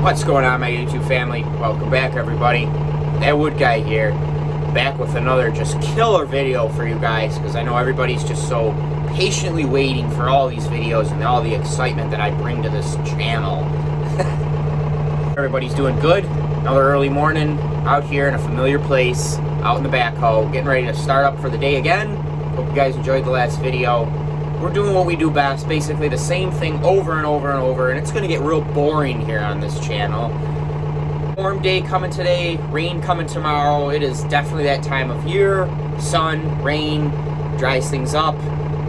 What's going on, my YouTube family? Welcome back, everybody. ThatWoodGuy here, back with another just killer video for you guys, because I know everybody's just so patiently waiting for all these videos and all the excitement that I bring to this channel. Everybody's doing good. Another early morning out here in a familiar place, out in the backhoe, getting ready to start up for the day again. Hope you guys enjoyed the last video. We're doing what we do best, basically the same thing over and over and over, and it's going to get real boring here on this channel. Warm day coming today, rain coming tomorrow. It is definitely that time of year. Sun, rain, dries things up,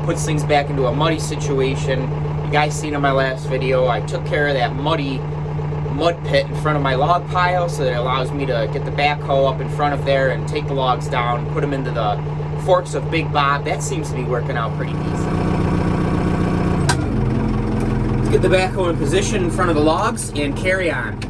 puts things back into a muddy situation. You guys seen in my last video, I took care of that muddy mud pit in front of my log pile, so that it allows me to get the backhoe up in front of there and take the logs down, put them into the forks of Big Bob. That seems to be working out pretty decent. Let's get the backhoe in position in front of the logs and carry on.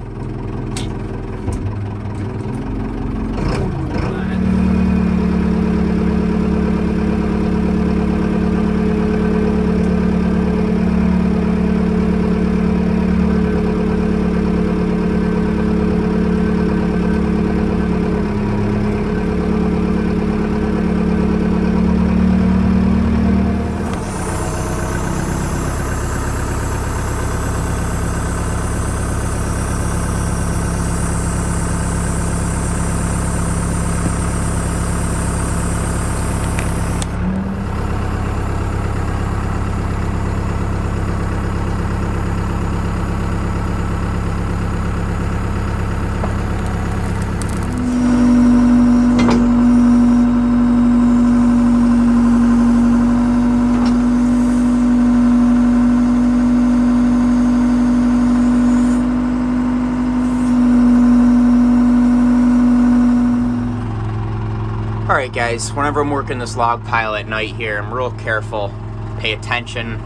Alright guys, whenever I'm working this log pile at night here, I'm real careful, pay attention.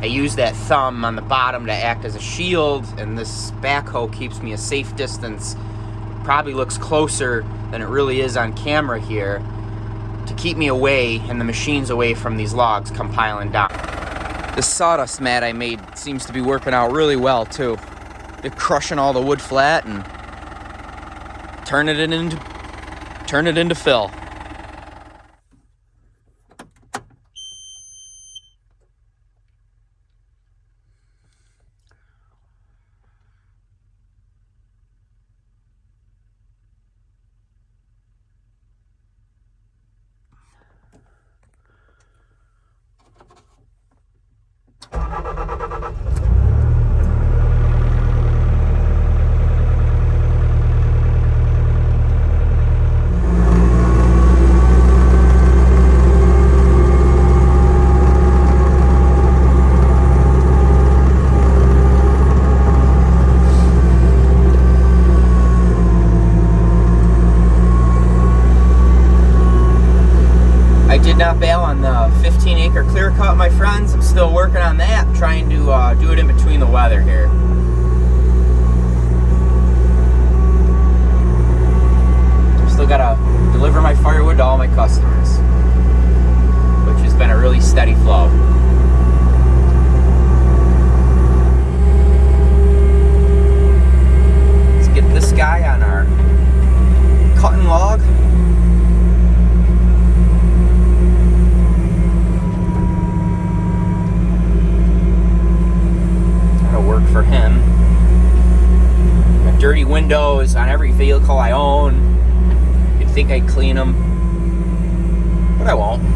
I use that thumb on the bottom to act as a shield, and this backhoe keeps me a safe distance. Probably looks closer than it really is on camera here, to keep me away and the machines away from these logs come piling down. This sawdust mat I made seems to be working out really well too. It's crushing all the wood flat and turning it into fill. Not bail on the 15-acre clear cut, my friends. I'm still working on that, trying to do it in between the weather here. Still gotta deliver my firewood to all my customers, which has been a really steady flow. Let's get this guy on our cutting log. Work for him. Got dirty windows on every vehicle I own. You'd think I'd clean them, but I won't.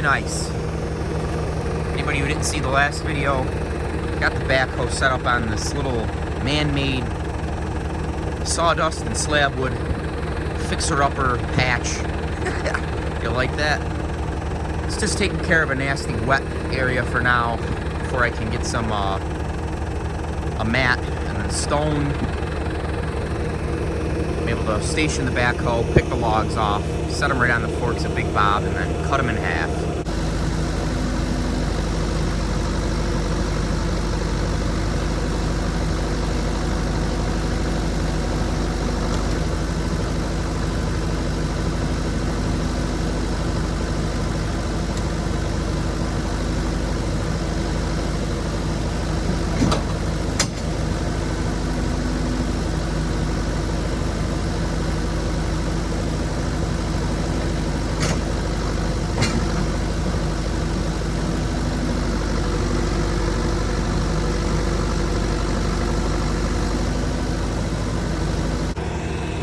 Nice. Anybody who didn't see the last video, got the backhoe set up on this little man-made sawdust and slab wood fixer-upper patch. You like that? It's just taking care of a nasty wet area for now, before I can get some a mat and then stone. able to station the backhoe, pick the logs off, set them right on the forks of Big Bob, and then cut them in half.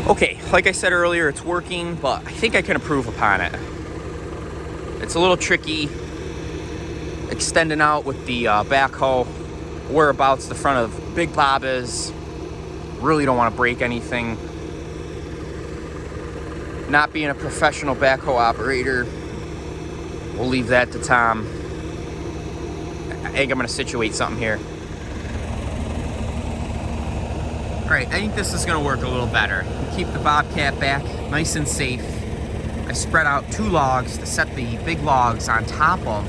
Okay, like I said earlier, it's working, but I think I can improve upon it. It's a little tricky extending out with the backhoe whereabouts the front of Big Bob is. Really don't want to break anything. Not being a professional backhoe operator, we'll leave that to Tom. I think I'm going to situate something here. Alright, I think this is going to work a little better. Keep the bobcat back nice and safe. I spread out 2 logs to set the big logs on top of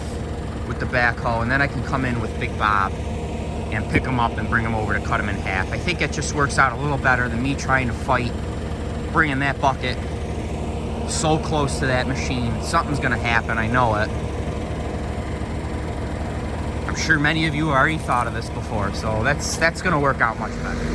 with the backhoe, and then I can come in with Big Bob and pick them up and bring them over to cut them in half. I think it just works out a little better than me trying to fight bringing that bucket so close to that machine. Something's going to happen, I know it. I'm sure many of you already thought of this before, so that's going to work out much better.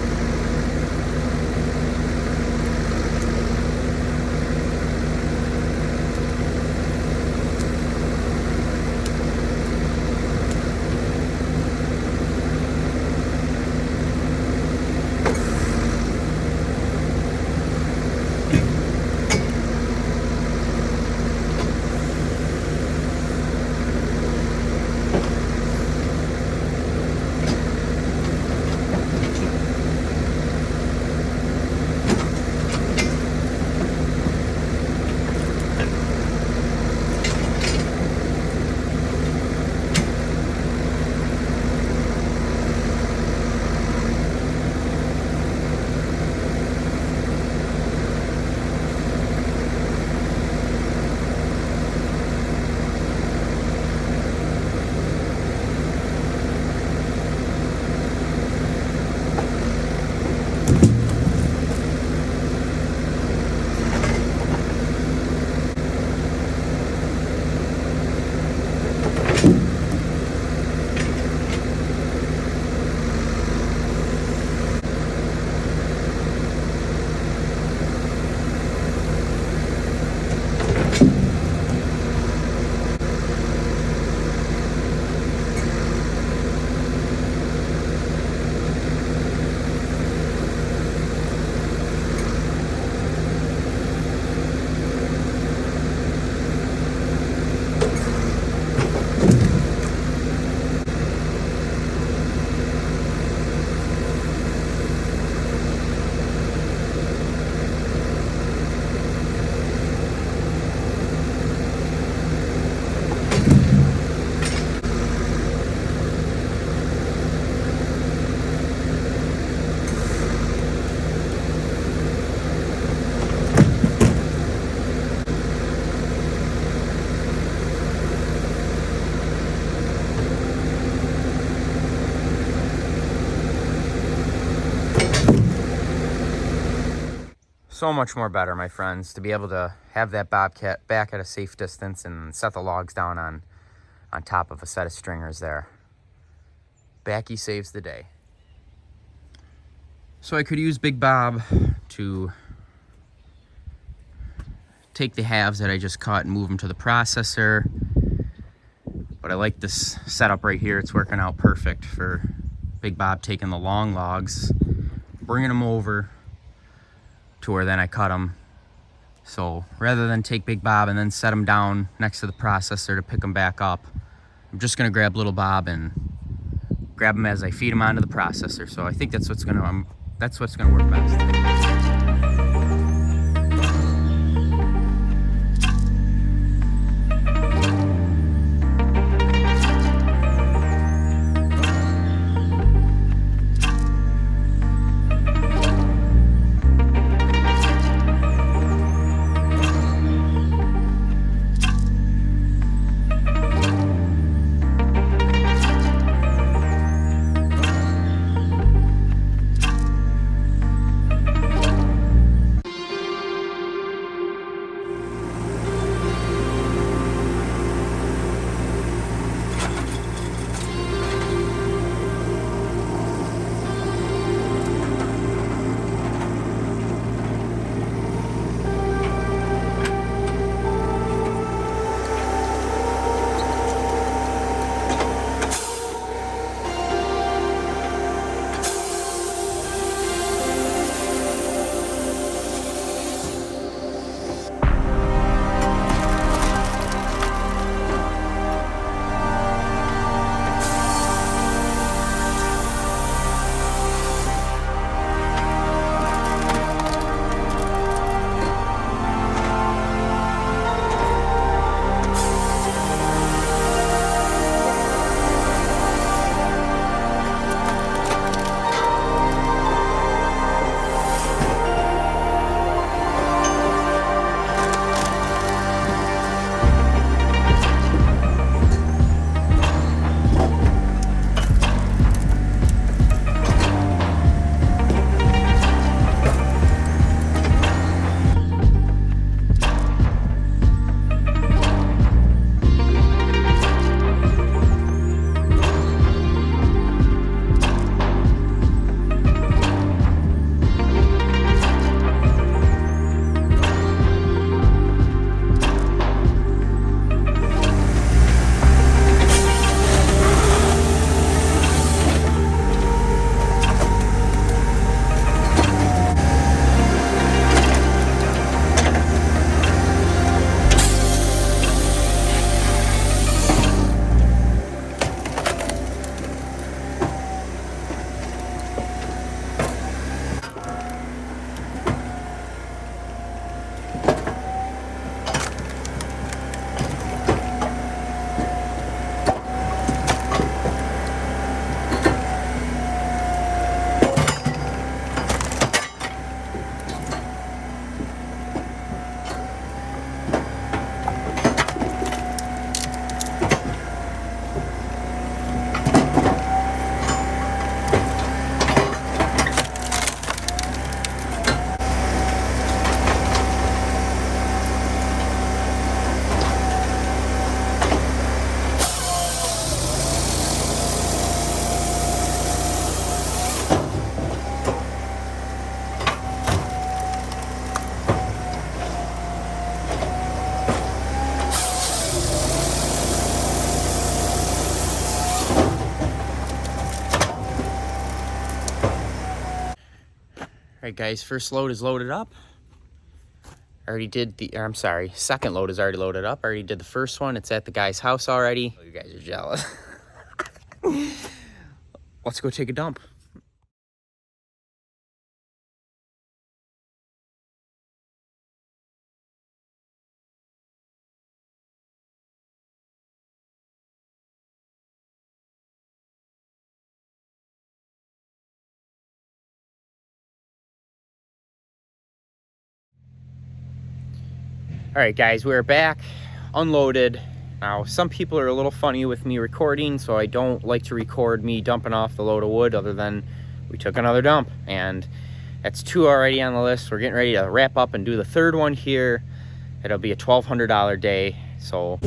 So much more better, my friends, to be able to have that bobcat back at a safe distance and set the logs down on top of a set of stringers there. Backy saves the day. So I could use Big Bob to take the halves that I just cut and move them to the processor. But I like this setup right here. It's working out perfect for Big Bob taking the long logs, bringing them over to where then I cut them. So rather than take Big Bob and then set them down next to the processor to pick them back up, I'm just gonna grab Little Bob and grab them as I feed them onto the processor. So I think that's what's gonna work best. right, guys, first load is loaded up. Already did the, I'm sorry, second load is already loaded up. Already did the first one. It's at the guy's house already. Oh, you guys are jealous. Let's go take a dump. All right, guys, we're back, unloaded. Now, some people are a little funny with me recording, so I don't like to record me dumping off the load of wood other than we took another dump. And that's 2 already on the list. We're getting ready to wrap up and do the third one here. It'll be a $1,200 day, so.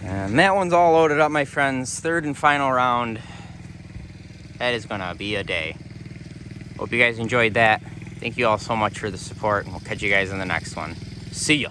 And that one's all loaded up, my friends. Third and final round. That is gonna be a day. Hope you guys enjoyed that. Thank you all so much for the support, and we'll catch you guys in the next one. See ya.